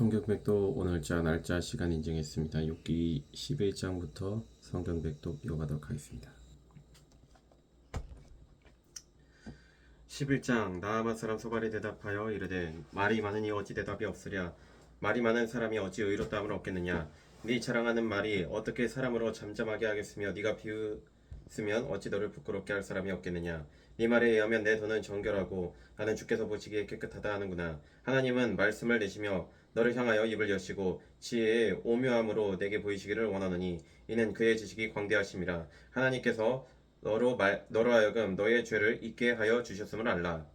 성경백독 오늘자 날짜 시간 인증했습니다. 욥기 11장부터 성경백독 이어가도록 하겠습니다. 11장 나아만 사람 소발이 대답하여 이르되 말이 많으니 어찌 대답이 없으랴. 말이 많은 사람이 어찌 의롭다함을 얻겠느냐. 네 자랑하는 말이 어떻게 사람으로 잠잠하게 하겠으며 네가 비웃으면 어찌 너를 부끄럽게 할 사람이 없겠느냐. 네 말에 의하면 내 손은 정결하고 나는 주께서 보시기에 깨끗하다 하는구나. 하나님은 말씀을 내시며 너를 향하여 입을 여시고 지혜의 오묘함으로 내게 보이시기를 원하노니 이는 그의 지식이 광대하심이라. 하나님께서 너로 하여금 너의 죄를 잊게 하여 주셨음을 알라.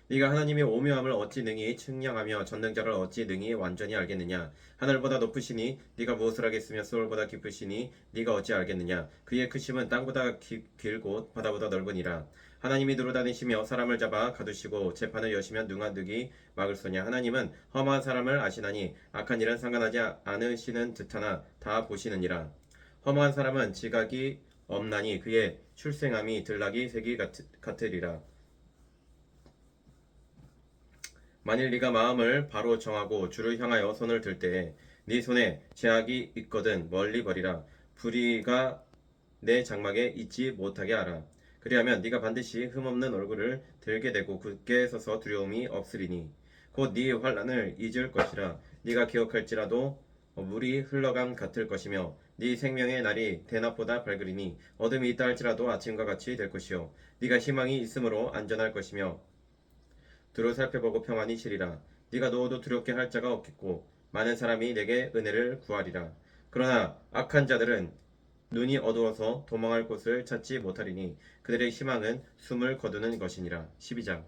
네가 하나님의 오묘함을 어찌 능히 측량하며 전능자를 어찌 능히 완전히 알겠느냐. 하늘보다 높으시니 네가 무엇을 하겠으며 수월보다 깊으시니 네가 어찌 알겠느냐. 그의 크심은 땅보다 길고 바다보다 넓으니라. 하나님이 두루다니시며 사람을 잡아 가두시고 재판을 여시면 누가 득이 막을 소냐. 하나님은 험한 사람을 아시나니 악한 일은 상관하지 않으시는 듯하나 다 보시느니라. 험한 사람은 지각이 없나니 그의 출생함이 들락이 새기 같으리라. 만일 네가 마음을 바로 정하고 주를 향하여 손을 들 때에 네 손에 제약이 있거든 멀리 버리라. 불의가 내 장막에 있지 못하게 하라. 그리하면 네가 반드시 흠없는 얼굴을 들게 되고 굳게 서서 두려움이 없으리니 곧 네 환난을 잊을 것이라. 네가 기억할지라도 물이 흘러감 같을 것이며 네 생명의 날이 대낮보다 밝으리니 어둠이 있다 할지라도 아침과 같이 될 것이요 네가 희망이 있으므로 안전할 것이며 두루 살펴보고 평안히 쉬리라. 네가 누워도 두렵게 할 자가 없겠고 많은 사람이 내게 은혜를 구하리라. 그러나 악한 자들은 눈이 어두워서 도망할 곳을 찾지 못하리니 그들의 희망은 숨을 거두는 것이니라. 12장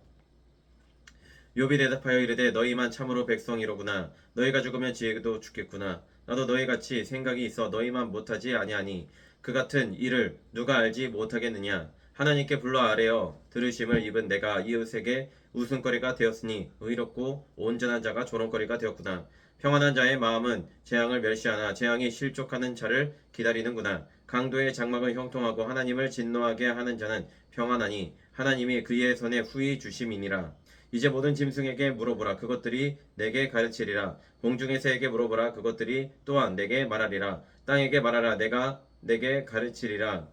욥이 대답하여 이르되 너희만 참으로 백성이로구나. 너희가 죽으면 지혜도 죽겠구나. 나도 너희같이 생각이 있어 너희만 못하지 아니하니 그 같은 일을 누가 알지 못하겠느냐. 하나님께 불러 아뢰어 들으심을 입은 내가 이웃에게 웃음거리가 되었으니 의롭고 온전한 자가 조롱거리가 되었구나. 평안한 자의 마음은 재앙을 멸시하나 재앙이 실족하는 자를 기다리는구나. 강도의 장막은 형통하고 하나님을 진노하게 하는 자는 평안하니 하나님이 그의 손에 후히 주심이니라. 이제 모든 짐승에게 물어보라. 그것들이 내게 가르치리라. 공중의 새에게 물어보라. 그것들이 또한 내게 말하리라. 땅에게 말하라. 내가 내게 가르치리라.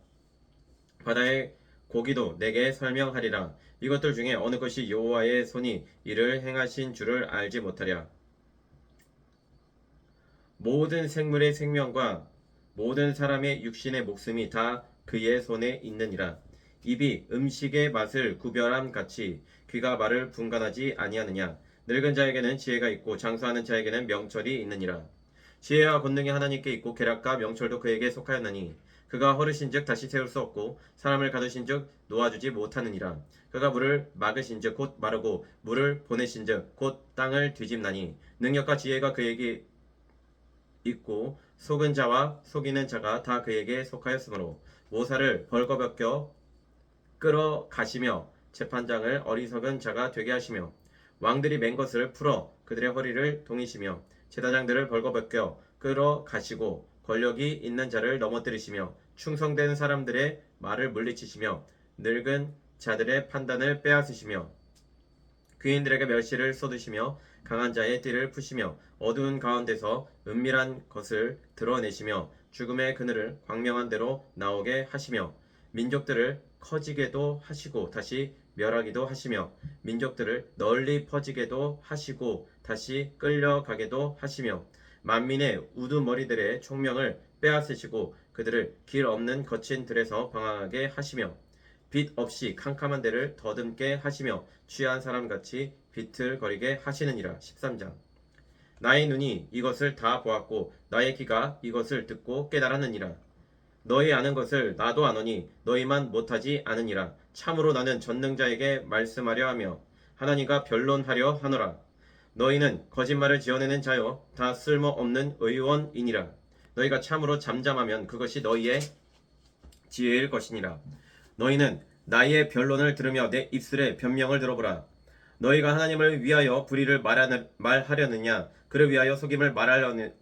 바다의 고기도 내게 설명하리라. 이것들 중에 어느 것이 여호와의 손이 이를 행하신 줄을 알지 못하랴. 모든 생물의 생명과 모든 사람의 육신의 목숨이 다 그의 손에 있느니라. 입이 음식의 맛을 구별함 같이 귀가 말을 분간하지 아니하느냐. 늙은 자에게는 지혜가 있고 장수하는 자에게는 명철이 있느니라. 지혜와 권능이 하나님께 있고 계략과 명철도 그에게 속하였나니 그가 허르신즉 다시 세울 수 없고 사람을 가두신즉 놓아주지 못하느니라. 그가 물을 막으신즉 곧 마르고 물을 보내신즉 곧 땅을 뒤집나니 능력과 지혜가 그에게 있고 속은 자와 속이는 자가 다 그에게 속하였으므로 모사를 벌거벗겨 끌어가시며 재판장을 어리석은 자가 되게 하시며 왕들이 맨 것을 풀어 그들의 허리를 동이시며 제사장들을 벌거벗겨 끌어가시고 권력이 있는 자를 넘어뜨리시며 충성된 사람들의 말을 물리치시며 늙은 자들의 판단을 빼앗으시며 귀인들에게 멸시를 쏟으시며 강한 자의 띠를 푸시며 어두운 가운데서 은밀한 것을 드러내시며 죽음의 그늘을 광명한 대로 나오게 하시며 민족들을 커지게도 하시고 다시 멸하기도 하시며 민족들을 널리 퍼지게도 하시고 다시 끌려가게도 하시며 만민의 우두머리들의 총명을 빼앗으시고 그들을 길 없는 거친 들에서 방황하게 하시며 빛 없이 캄캄한 데를 더듬게 하시며 취한 사람같이 비틀거리게 하시느니라. 13장 나의 눈이 이것을 다 보았고 나의 귀가 이것을 듣고 깨달았느니라. 너희 아는 것을 나도 아노니 너희만 못하지 않으니라. 참으로 나는 전능자에게 말씀하려 하며 하나님과 변론하려 하노라. 너희는 거짓말을 지어내는 자여 다 쓸모없는 의원이니라. 너희가 참으로 잠잠하면 그것이 너희의 지혜일 것이니라. 너희는 나의 변론을 들으며 내 입술의 변명을 들어보라. 너희가 하나님을 위하여 불의를 말하려느냐 그를 위하여 속임을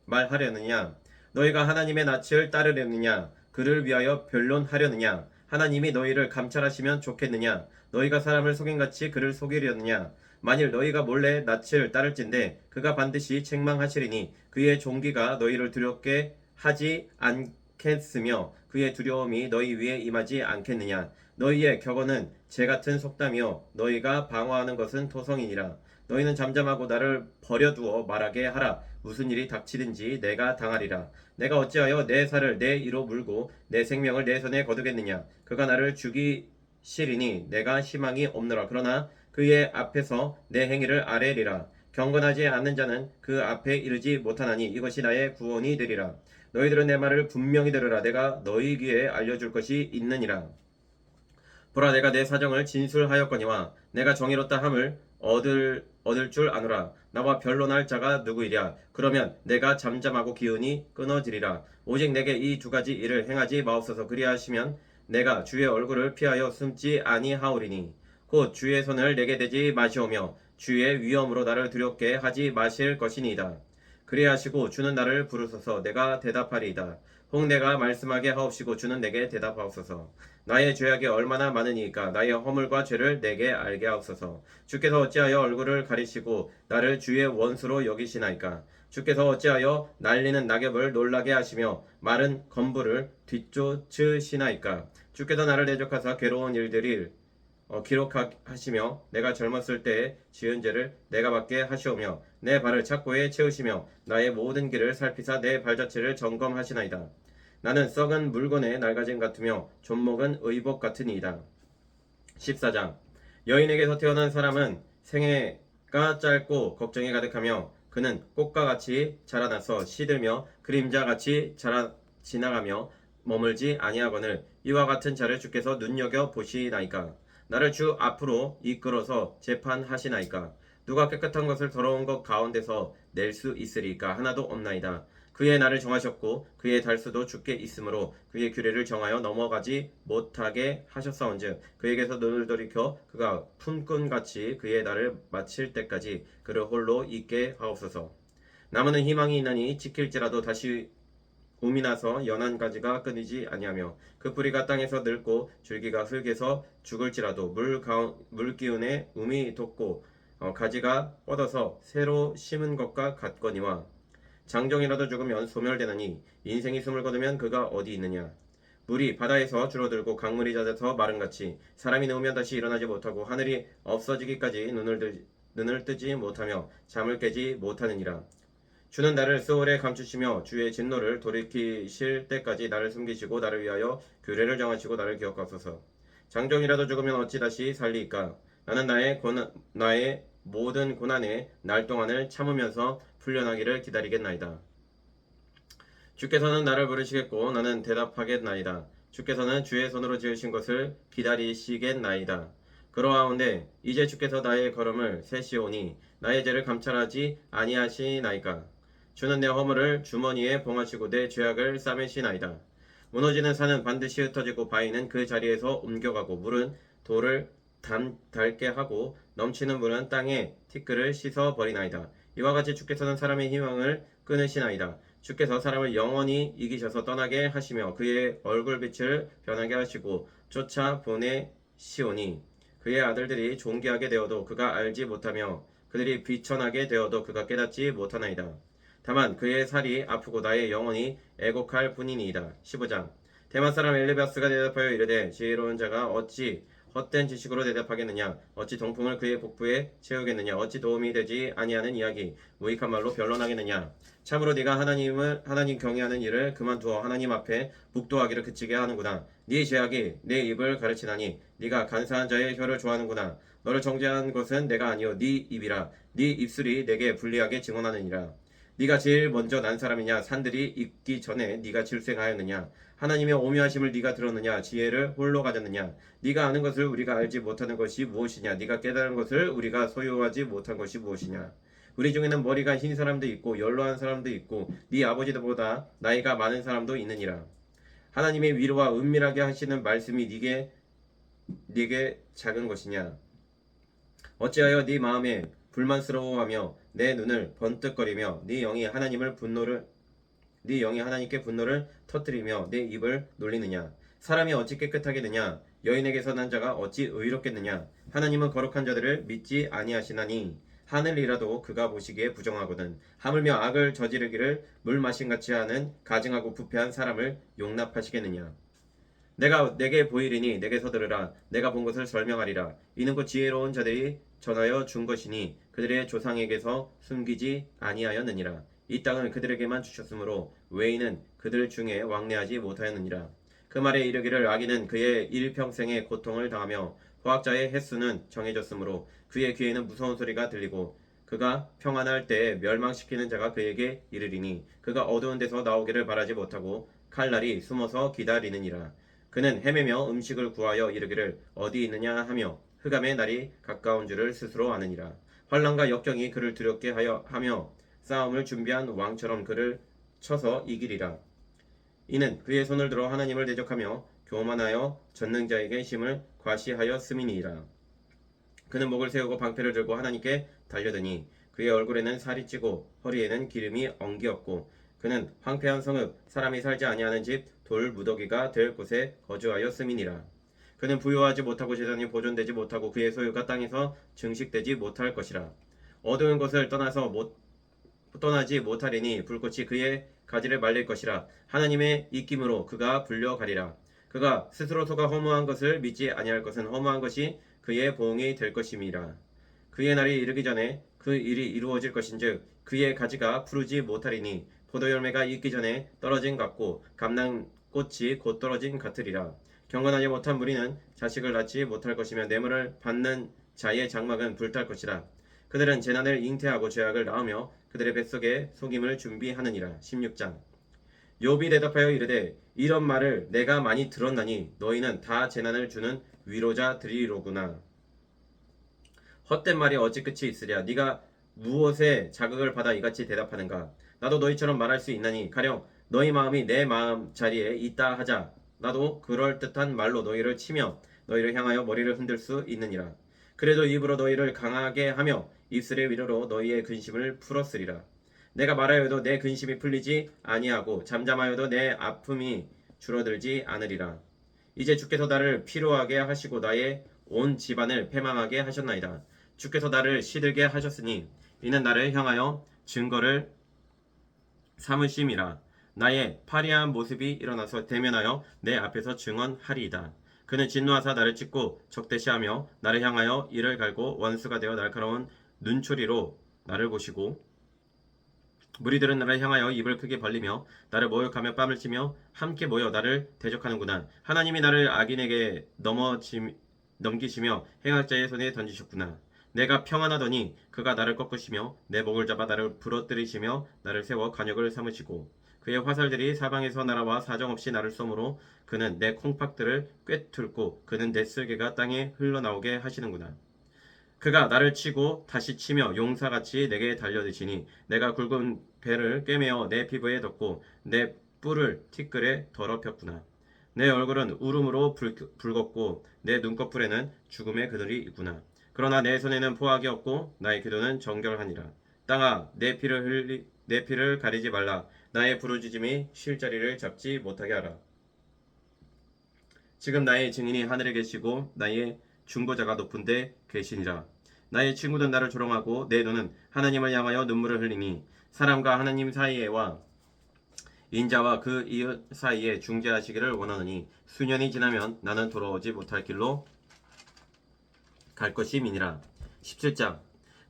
말하려느냐 너희가 하나님의 낯을 따르려느냐 그를 위하여 변론하려느냐 하나님이 너희를 감찰하시면 좋겠느냐 너희가 사람을 속임같이 그를 속이려느냐 만일 너희가 몰래 낯을 따를진대 그가 반드시 책망하시리니 그의 종기가 너희를 두렵게 하지 않겠으며 그의 두려움이 너희 위에 임하지 않겠느냐. 너희의 격언은 재같은 속담이요 너희가 방어하는 것은 토성이니라. 너희는 잠잠하고 나를 버려두어 말하게 하라. 무슨 일이 닥치든지 내가 당하리라. 내가 어찌하여 내 살을 내 이로 물고 내 생명을 내 손에 거두겠느냐. 그가 나를 죽이시리니 내가 희망이 없노라. 그러나 그의 앞에서 내 행위를 아뢰리라. 경건하지 않는 자는 그 앞에 이르지 못하나니 이것이 나의 구원이 되리라. 너희들은 내 말을 분명히 들으라. 내가 너희 귀에 알려줄 것이 있느니라. 보라, 내가 내 사정을 진술하였거니와 내가 정의롭다 함을 얻을 줄 아노라. 나와 변론할 자가 누구이랴. 그러면 내가 잠잠하고 기운이 끊어지리라. 오직 내게 이 두 가지 일을 행하지 마옵소서. 그리하시면 내가 주의 얼굴을 피하여 숨지 아니하오리니 곧 주의 손을 내게 대지 마시오며 주의 위엄으로 나를 두렵게 하지 마실 것이니이다. 그리하시고 주는 나를 부르소서. 내가 대답하리이다. 혹 내가 말씀하게 하옵시고 주는 내게 대답하옵소서. 나의 죄악이 얼마나 많으니까 나의 허물과 죄를 내게 알게 하옵소서. 주께서 어찌하여 얼굴을 가리시고 나를 주의 원수로 여기시나이까. 주께서 어찌하여 날리는 낙엽을 놀라게 하시며 마른 건부를 뒤쫓으시나이까. 주께서 나를 대적하사 괴로운 일들을 기록하시며 내가 젊었을 때에 지은 죄를 내가 받게 하시오며 내 발을 착고에 채우시며 나의 모든 길을 살피사 내 발자취를 점검하시나이다. 나는 썩은 물건의 낡아짐 같으며 존목은 의복 같으니이다. 14장. 여인에게서 태어난 사람은 생애가 짧고 걱정이 가득하며 그는 꽃과 같이 자라나서 시들며 그림자같이 지나가며 머물지 아니하거늘 이와 같은 자를 주께서 눈여겨 보시나이까. 나를 주 앞으로 이끌어서 재판하시나이까. 누가 깨끗한 것을 더러운 것 가운데서 낼 수 있으리까. 하나도 없나이다. 그의 날을 정하셨고 그의 달수도 주께 있으므로 그의 규례를 정하여 넘어가지 못하게 하셨사온즉 그에게서 눈을 돌이켜 그가 품꾼같이 그의 날을 마칠 때까지 그를 홀로 있게 하옵소서. 나무는 희망이 있나니 지킬지라도 다시 봄이 나서 연한 가지가 끊이지 아니하며 그 뿌리가 땅에서 늙고 줄기가 흙에서 죽을지라도 물 기운에 움이 돋고 가지가 뻗어서 새로 심은 것과 같거니와 장정이라도 죽으면 소멸되나니 인생이 숨을 거두면 그가 어디 있느냐. 물이 바다에서 줄어들고 강물이 잦아서 마름같이 사람이 누우면 다시 일어나지 못하고 하늘이 없어지기까지 눈을 뜨지 못하며 잠을 깨지 못하느니라. 주는 나를 스올에 감추시며 주의 진노를 돌이키실 때까지 나를 숨기시고 나를 위하여 규례를 정하시고 나를 기억하소서. 장정이라도 죽으면 어찌 다시 살리이까. 나는 나의 모든 고난에 날 동안을 참으면서 풀려나기를 기다리겠나이다. 주께서는 나를 부르시겠고 나는 대답하겠나이다. 주께서는 주의 손으로 지으신 것을 기다리시겠나이다. 그러하온데 이제 주께서 나의 걸음을 세시오니 나의 죄를 감찰하지 아니하시나이까. 주는 내 허물을 주머니에 봉하시고 내 죄악을 싸매시나이다. 무너지는 산은 반드시 흩어지고 바위는 그 자리에서 옮겨가고 물은 돌을 닳게 하고 넘치는 물은 땅에 티끌을 씻어버리나이다. 이와 같이 주께서는 사람의 희망을 끊으시나이다. 주께서 사람을 영원히 이기셔서 떠나게 하시며 그의 얼굴빛을 변하게 하시고 쫓아 보내시오니 그의 아들들이 존귀하게 되어도 그가 알지 못하며 그들이 비천하게 되어도 그가 깨닫지 못하나이다. 다만 그의 살이 아프고 나의 영혼이 애곡할 뿐이니이다. 15장. 대만 사람 엘리바스가 대답하여 이르되 지혜로운 자가 어찌 헛된 지식으로 대답하겠느냐. 어찌 동풍을 그의 복부에 채우겠느냐. 어찌 도움이 되지 아니하는 이야기 무익한 말로 변론하겠느냐. 참으로 네가 하나님 경외하는 일을 그만두어 하나님 앞에 묵도하기를 그치게 하는구나. 네 죄악이 내 입을 가르치나니 네가 간사한 자의 혀를 좋아하는구나. 너를 정죄한 것은 내가 아니요 네 입이라. 네 입술이 내게 불리하게 증언하느니라. 네가 제일 먼저 난 사람이냐. 산들이 있기 전에 네가 질생하였느냐. 하나님의 오묘하심을 네가 들었느냐. 지혜를 홀로 가졌느냐. 네가 아는 것을 우리가 알지 못하는 것이 무엇이냐. 네가 깨달은 것을 우리가 소유하지 못한 것이 무엇이냐. 우리 중에는 머리가 흰 사람도 있고 연로한 사람도 있고 네 아버지들보다 나이가 많은 사람도 있느니라. 하나님의 위로와 은밀하게 하시는 말씀이 네게 작은 것이냐. 어찌하여 네 마음에 불만스러워하며 내 눈을 번뜩거리며 네 영이 하나님께 분노를 터뜨리며 내 입을 놀리느냐. 사람이 어찌 깨끗하게 되냐. 여인에게서 난 자가 어찌 의롭겠느냐? 하나님은 거룩한 자들을 믿지 아니하시나니 하늘이라도 그가 보시기에 부정하거든 하물며 악을 저지르기를 물 마신같이 하는 가증하고 부패한 사람을 용납하시겠느냐? 내가 내게 보이리니 내게서 들으라. 내가 본 것을 설명하리라. 이는 곧 지혜로운 자들이 전하여 준 것이니 그들의 조상에게서 숨기지 아니하였느니라. 이 땅은 그들에게만 주셨으므로 외인은 그들 중에 왕래하지 못하였느니라. 그 말에 이르기를 악인은 그의 일평생의 고통을 당하며 포악자의 횟수는 정해졌으므로 그의 귀에는 무서운 소리가 들리고 그가 평안할 때에 멸망시키는 자가 그에게 이르리니 그가 어두운 데서 나오기를 바라지 못하고 칼날이 숨어서 기다리느니라. 그는 헤매며 음식을 구하여 이르기를 어디 있느냐 하며 흑암의 날이 가까운 줄을 스스로 아느니라. 환난과 역경이 그를 두렵게 하며 싸움을 준비한 왕처럼 그를 쳐서 이기리라. 이는 그의 손을 들어 하나님을 대적하며 교만하여 전능자에게 힘을 과시하여 스미니이라. 그는 목을 세우고 방패를 들고 하나님께 달려드니 그의 얼굴에는 살이 찌고 허리에는 기름이 엉기었고 그는 황폐한 성읍 사람이 살지 아니하는 집 돌 무더기가 될 곳에 거주하였음이니라. 그는 부유하지 못하고 재산이 보존되지 못하고 그의 소유가 땅에서 증식되지 못할 것이라. 어두운 것을 떠나지 못하리니 불꽃이 그의 가지를 말릴 것이라. 하나님의 입김으로 그가 불려가리라. 그가 스스로 속아 허무한 것을 믿지 아니할 것은 허무한 것이 그의 보응이 될 것임이라. 그의 날이 이르기 전에 그 일이 이루어질 것인즉 그의 가지가 푸르지 못하리니 포도열매가 익기 전에 떨어진 같고 감람꽃이 곧 떨어진 같으리라. 경건하지 못한 무리는 자식을 낳지 못할 것이며 뇌물을 받는 자의 장막은 불탈 것이라. 그들은 재난을 잉태하고 죄악을 낳으며 그들의 뱃속에 속임을 준비하느니라. 16장. 욥이 대답하여 이르되 이런 말을 내가 많이 들었나니 너희는 다 재난을 주는 위로자들이로구나. 헛된 말이 어찌 끝이 있으랴. 네가 무엇에 자극을 받아 이같이 대답하는가. 나도 너희처럼 말할 수 있나니 가령 너희 마음이 내 마음 자리에 있다 하자. 나도 그럴듯한 말로 너희를 치며 너희를 향하여 머리를 흔들 수 있느니라. 그래도 입으로 너희를 강하게 하며 입술의 위로로 너희의 근심을 풀었으리라. 내가 말하여도 내 근심이 풀리지 아니하고 잠잠하여도 내 아픔이 줄어들지 않으리라. 이제 주께서 나를 피로하게 하시고 나의 온 집안을 패망하게 하셨나이다. 주께서 나를 시들게 하셨으니 이는 나를 향하여 증거를 삼으심이라. 나의 파리한 모습이 일어나서 대면하여 내 앞에서 증언하리이다. 그는 진노하사 나를 찢고 적대시하며 나를 향하여 이를 갈고 원수가 되어 날카로운 눈초리로 나를 보시고 무리들은 나를 향하여 입을 크게 벌리며 나를 모욕하며 뺨을 치며 함께 모여 나를 대적하는구나. 하나님이 나를 악인에게 넘기시며 행악자의 손에 던지셨구나. 내가 평안하더니 그가 나를 꺾으시며 내 목을 잡아 나를 부러뜨리시며 나를 세워 간역을 삼으시고 그의 화살들이 사방에서 날아와 사정없이 나를 쏘므로 그는 내 콩팥들을 꿰뚫고 그는 내 쓸개가 땅에 흘러나오게 하시는구나. 그가 나를 치고 다시 치며 용사같이 내게 달려드시니 내가 굵은 배를 꿰매어 내 피부에 덮고 내 뿔을 티끌에 더럽혔구나. 내 얼굴은 울음으로 붉었고 내 눈꺼풀에는 죽음의 그늘이 있구나. 그러나 내 손에는 포악이 없고 나의 기도는 정결하니라. 땅아 내 피를 가리지 말라. 나의 부르짖음이 쉴 자리를 잡지 못하게 하라. 지금 나의 증인이 하늘에 계시고 나의 중보자가 높은 데 계시니라. 나의 친구는 나를 조롱하고 내 눈은 하나님을 향하여 눈물을 흘리니 사람과 하나님 사이에와 인자와 그 이웃 사이에 중재하시기를 원하느니 수년이 지나면 나는 돌아오지 못할 길로 갈 것임이니라. 17장.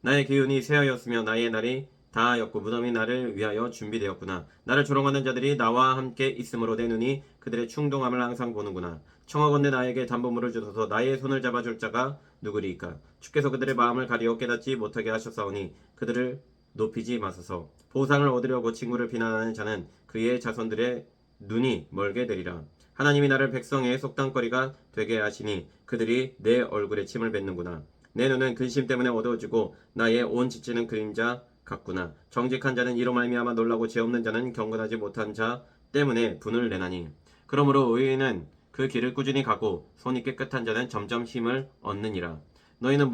나의 기운이 쇠하였으며 나의 날이 다하였고 무덤이 나를 위하여 준비되었구나. 나를 조롱하는 자들이 나와 함께 있으므로 내 눈이 그들의 충동함을 항상 보는구나. 청하건대 나에게 담보물을 주소서. 나의 손을 잡아줄 자가 누구리이까. 주께서 그들의 마음을 가리어 깨닫지 못하게 하셨사오니 그들을 높이지 마소서. 보상을 얻으려고 친구를 비난하는 자는 그의 자손들의 눈이 멀게 되리라. 하나님이 나를 백성의 속담거리가 되게 하시니 그들이 내 얼굴에 침을 뱉는구나. 내 눈은 근심 때문에 어두워지고 나의 온 지체는 그림자 같구나. 정직한 자는 이로 말미암아 놀라고 죄 없는 자는 경건하지 못한 자 때문에 분을 내나니. 그러므로 의인은 그 길을 꾸준히 가고 손이 깨끗한 자는 점점 힘을 얻느니라. 너희는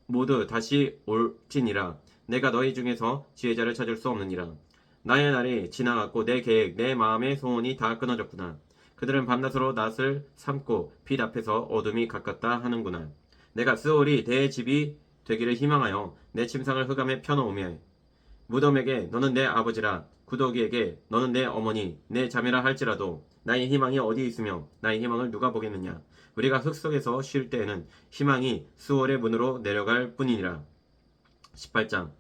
모두 다시 올지니라. 내가 너희 중에서 지혜자를 찾을 수 없느니라. 나의 날이 지나갔고 내 계획 내 마음의 소원이 다 끊어졌구나. 그들은 밤낮으로 낫을 삼고 빛 앞에서 어둠이 가깝다 하는구나. 내가 스올이 내 집이 되기를 희망하여 내 침상을 흑암에 펴놓으며 무덤에게 너는 내 아버지라 구더기에게 너는 내 어머니 내 자매라 할지라도 나의 희망이 어디 있으며 나의 희망을 누가 보겠느냐. 우리가 흙 속에서 쉴 때에는 희망이 스올의 문으로 내려갈 뿐이니라. 18장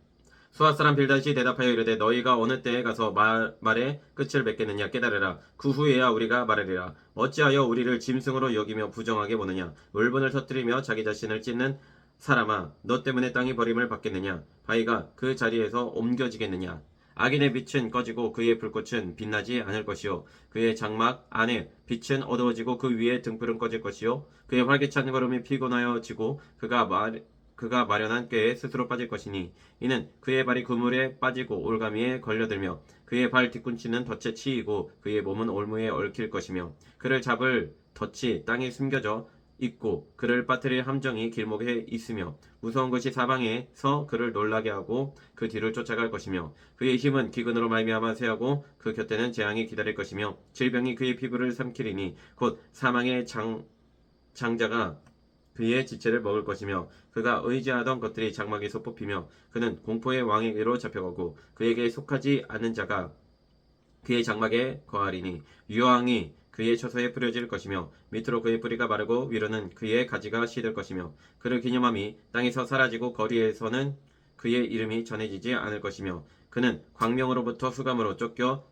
수앗 사람 빌닷이 대답하여 이르되 너희가 어느 때에 가서 말의 끝을 맺겠느냐 깨달으라. 그 후에야 우리가 말하리라. 어찌하여 우리를 짐승으로 여기며 부정하게 보느냐. 울분을 터뜨리며 자기 자신을 찢는 사람아 너 때문에 땅이 버림을 받겠느냐. 바위가 그 자리에서 옮겨지겠느냐. 악인의 빛은 꺼지고 그의 불꽃은 빛나지 않을 것이요 그의 장막 안에 빛은 어두워지고 그 위에 등불은 꺼질 것이요 그의 활기찬 걸음이 피곤하여지고 그가 마련한 꾀에 스스로 빠질 것이니 이는 그의 발이 그물에 빠지고 올가미에 걸려들며 그의 발 뒤꿈치는 덫에 치이고 그의 몸은 올무에 얽힐 것이며 그를 잡을 덫이 땅에 숨겨져 있고 그를 빠뜨릴 함정이 길목에 있으며 무서운 것이 사방에서 그를 놀라게 하고 그 뒤를 쫓아갈 것이며 그의 힘은 기근으로 말미암아 쇠하고 그 곁에는 재앙이 기다릴 것이며 질병이 그의 피부를 삼키리니 곧 사망의 장자가 그의 지체를 먹을 것이며 그가 의지하던 것들이 장막에서 뽑히며 그는 공포의 왕에게로 잡혀가고 그에게 속하지 않는 자가 그의 장막에 거하리니 유황이 그의 처소에 뿌려질 것이며 밑으로 그의 뿌리가 마르고 위로는 그의 가지가 시들 것이며 그를 기념함이 땅에서 사라지고 거리에서는 그의 이름이 전해지지 않을 것이며 그는 광명으로부터 흑암으로 쫓겨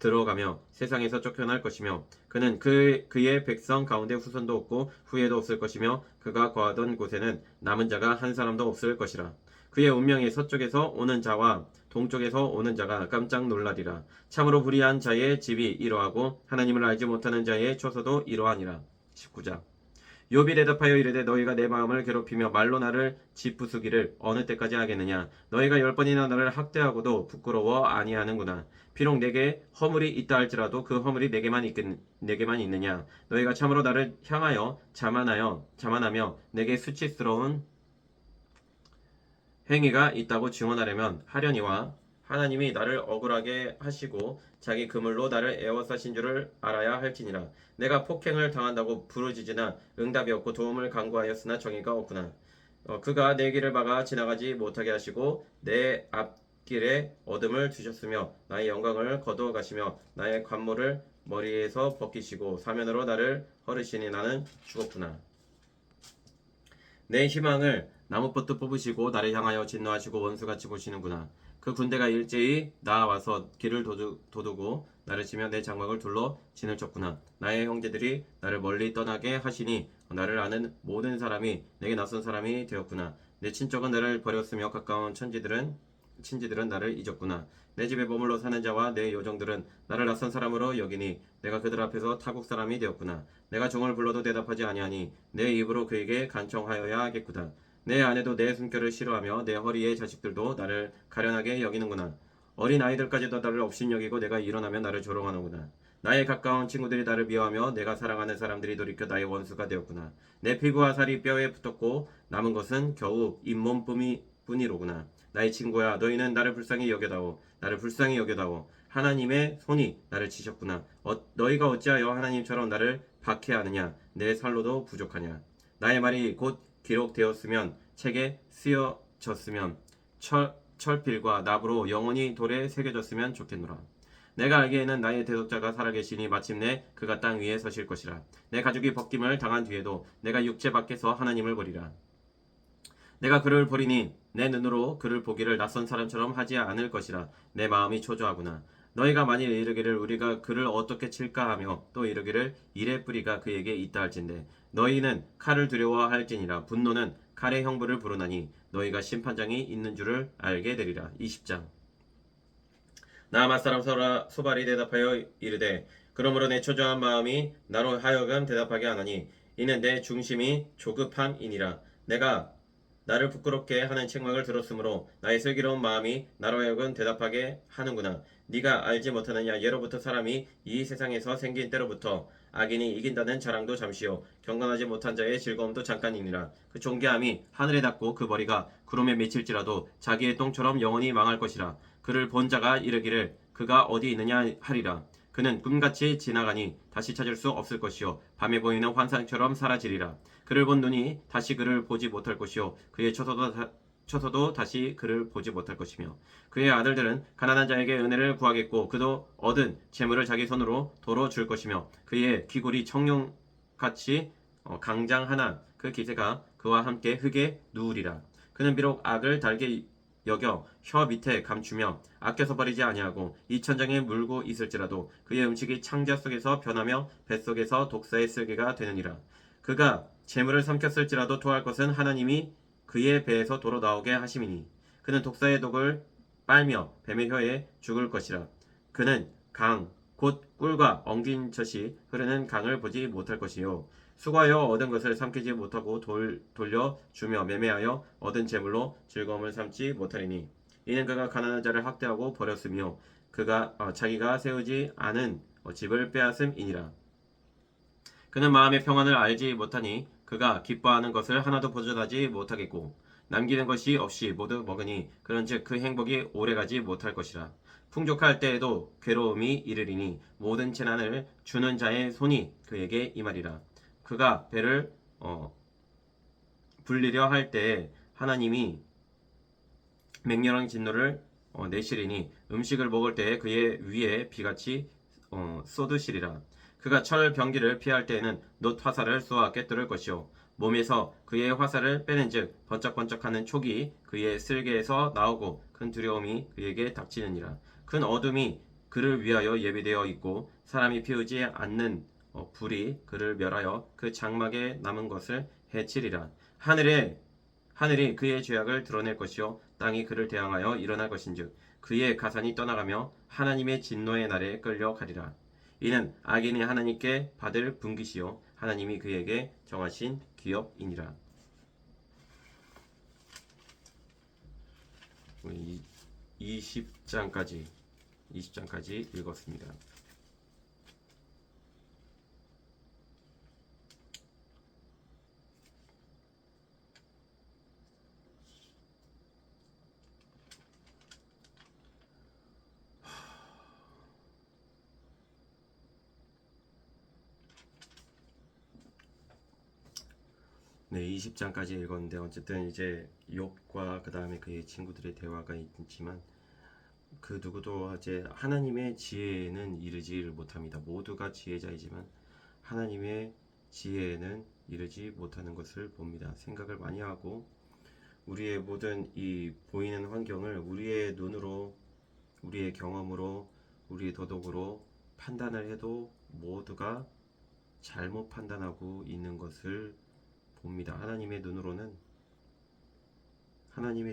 들어가며 세상에서 쫓겨날 것이며 그는 그의 백성 가운데 후손도 없고 후예도 없을 것이며 그가 거하던 곳에는 남은 자가 한 사람도 없을 것이라. 그의 운명이 서쪽에서 오는 자와 동쪽에서 오는 자가 깜짝 놀라리라. 참으로 불의한 자의 집이 이러하고 하나님을 알지 못하는 자의 처소도 이러하니라. 19장 욥이 대답하여 이르되 너희가 내 마음을 괴롭히며 말로 나를 짓부수기를 어느 때까지 하겠느냐. 너희가 10번이나 나를 학대하고도 부끄러워 아니하는구나. 비록 내게 허물이 있다 할지라도 그 허물이 내게만 있느냐. 너희가 참으로 나를 향하여 자만하며 내게 수치스러운 행위가 있다고 증언하려면 하려니와 하나님이 나를 억울하게 하시고 자기 그물로 나를 에워싸신 줄을 알아야 할지니라. 내가 폭행을 당한다고 부르짖으나 응답이 없고 도움을 간구하였으나 정의가 없구나. 그가 내 길을 막아 지나가지 못하게 하시고 내 앞길에 어둠을 두셨으며 나의 영광을 거두어 가시며 나의 관모를 머리에서 벗기시고 사면으로 나를 허르시니 나는 죽었구나. 내 희망을 나무뿌트 뽑으시고 나를 향하여 진노하시고 원수같이 보시는구나. 그 군대가 일제히 나와서 길을 도두고 나를 치며 내 장막을 둘러 진을 쳤구나. 나의 형제들이 나를 멀리 떠나게 하시니 나를 아는 모든 사람이 내게 낯선 사람이 되었구나. 내 친족은 나를 버렸으며 가까운 친지들은 나를 잊었구나. 내 집에 머물러 사는 자와 내 요정들은 나를 낯선 사람으로 여기니 내가 그들 앞에서 타국 사람이 되었구나. 내가 종을 불러도 대답하지 아니하니 내 입으로 그에게 간청하여야 하겠구나. 내 아내도 내 숨결을 싫어하며 내 허리의 자식들도 나를 가련하게 여기는구나. 어린 아이들까지도 나를 업신여기고 내가 일어나면 나를 조롱하는구나. 나의 가까운 친구들이 나를 미워하며 내가 사랑하는 사람들이 돌이켜 나의 원수가 되었구나. 내 피부와 살이 뼈에 붙었고 남은 것은 겨우 잇몸뿐이로구나. 나의 친구야 너희는 나를 불쌍히 여겨다오. 하나님의 손이 나를 치셨구나. 너희가 어찌하여 하나님처럼 나를 박해하느냐. 내 살로도 부족하냐. 나의 말이 곧 기록되었으면 책에 쓰여졌으면 철필과 납으로 영원히 돌에 새겨졌으면 좋겠노라. 내가 알기에는 나의 대속자가 살아계시니 마침내 그가 땅 위에 서실 것이라. 내 가죽이 벗김을 당한 뒤에도 내가 육체 밖에서 하나님을 보리라. 내가 그를 보리니 내 눈으로 그를 보기를 낯선 사람처럼 하지 않을 것이라. 내 마음이 초조하구나. 너희가 만일 이르기를 우리가 그를 어떻게 칠까 하며 또 이르기를 일의 뿌리가 그에게 있다 할진대 너희는 칼을 두려워할지니라. 분노는 칼의 형벌을 부르나니 너희가 심판장이 있는 줄을 알게 되리라. 20장 나아맛 사람 소발이 대답하여 이르되 그러므로 내 초조한 마음이 나로 하여금 대답하게 하나니 이는 내 중심이 조급함이니라. 내가 나를 부끄럽게 하는 책망을 들었으므로 나의 슬기로운 마음이 나로 하여금 대답하게 하는구나. 네가 알지 못하느냐. 예로부터 사람이 이 세상에서 생긴 때로부터 악인이 이긴다는 자랑도 잠시요 경건하지 못한 자의 즐거움도 잠깐이니라. 그 존귀함이 하늘에 닿고 그 머리가 구름에 미칠지라도 자기의 똥처럼 영원히 망할 것이라. 그를 본 자가 이르기를 그가 어디 있느냐 하리라. 그는 꿈같이 지나가니 다시 찾을 수 없을 것이요 밤에 보이는 환상처럼 사라지리라. 그를 본 눈이 다시 그를 보지 못할 것이요 그의 처소도 다시 그를 보지 못할 것이며 그의 아들들은 가난한 자에게 은혜를 구하겠고 그도 얻은 재물을 자기 손으로 도로 줄 것이며 그의 귀골이 청룡같이 강장하나 그 기세가 그와 함께 흙에 누우리라. 그는 비록 악을 달게 여겨 혀 밑에 감추며 아껴서 버리지 아니하고 이 천장에 물고 있을지라도 그의 음식이 창자 속에서 변하며 뱃속에서 독사의 쓸개가 되느니라. 그가 재물을 삼켰을지라도 토할 것은 하나님이 그의 배에서 도로 나오게 하심이니 그는 독사의 독을 빨며 뱀의 혀에 죽을 것이라. 그는 곧 꿀과 엉긴 젖이 흐르는 강을 보지 못할 것이요 수고하여 얻은 것을 삼키지 못하고 돌려 주며 매매하여 얻은 재물로 즐거움을 삼지 못하리니 이는 그가 가난한 자를 학대하고 버렸으며 그가 자기가 세우지 않은 집을 빼앗음이니라. 그는 마음의 평안을 알지 못하니 그가 기뻐하는 것을 하나도 보존하지 못하겠고 남기는 것이 없이 모두 먹으니 그런즉 그 행복이 오래가지 못할 것이라. 풍족할 때에도 괴로움이 이르리니 모든 재난을 주는 자의 손이 그에게 임하리라. 그가 배를 불리려 할 때에 하나님이 맹렬한 진노를 내시리니 음식을 먹을 때에 그의 위에 비같이 쏟으시리라. 그가 철 병기를 피할 때에는 놋 화살을 쏘아 꿰뚫을 것이요 몸에서 그의 화살을 빼는즉 번쩍번쩍하는 촉이 그의 쓸개에서 나오고 큰 두려움이 그에게 닥치느니라. 큰 어둠이 그를 위하여 예비되어 있고 사람이 피우지 않는 불이 그를 멸하여 그 장막에 남은 것을 해치리라. 하늘이 그의 죄악을 드러낼 것이요 땅이 그를 대항하여 일어날 것인즉 그의 가산이 떠나가며 하나님의 진노의 날에 끌려가리라. 이는 악인이 하나님께 받을 분깃이요 하나님이 그에게 정하신 기업이니라. 20장까지 읽었습니다. 네, 20장까지 읽었는데 어쨌든 이제 욥과 그 다음에 그의 친구들의 대화가 있지만 그 누구도 이제 하나님의 지혜에는 이르지를 못합니다. 모두가 지혜자이지만 하나님의 지혜에는 이르지 못하는 것을 봅니다. 생각을 많이 하고 우리의 모든 이 보이는 환경을 우리의 눈으로, 우리의 경험으로, 우리의 도덕으로 판단을 해도 모두가 잘못 판단하고 있는 것을 봅니다. 하나님의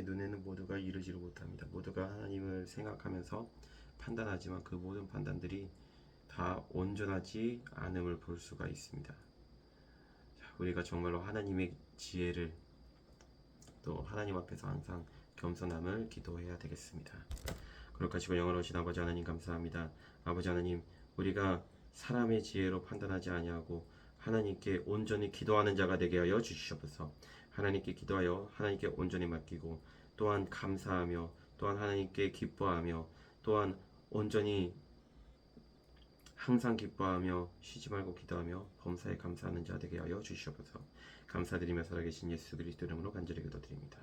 눈에는 모두가 이르지를 못합니다. 모두가 하나님을 생각하면서 판단하지만 그 모든 판단들이 다 온전하지 않음을 볼 수가 있습니다. 우리가 정말로 하나님의 지혜를 또 하나님 앞에서 항상 겸손함을 기도해야 되겠습니다. 거룩하시고 영원하신 아버지 하나님 감사합니다. 아버지 하나님 우리가 사람의 지혜로 판단하지 아니하고 하나님께 온전히 기도하는 자가 되게 하여 주시옵소서. 하나님께 기도하여 하나님께 온전히 맡기고 또한 감사하며 또한 하나님께 기뻐하며 또한 온전히 항상 기뻐하며 쉬지 말고 기도하며 범사에 감사하는 자 되게 하여 주시옵소서. 감사드리며 살아계신 예수 그리스도 이름으로 간절히 기도드립니다.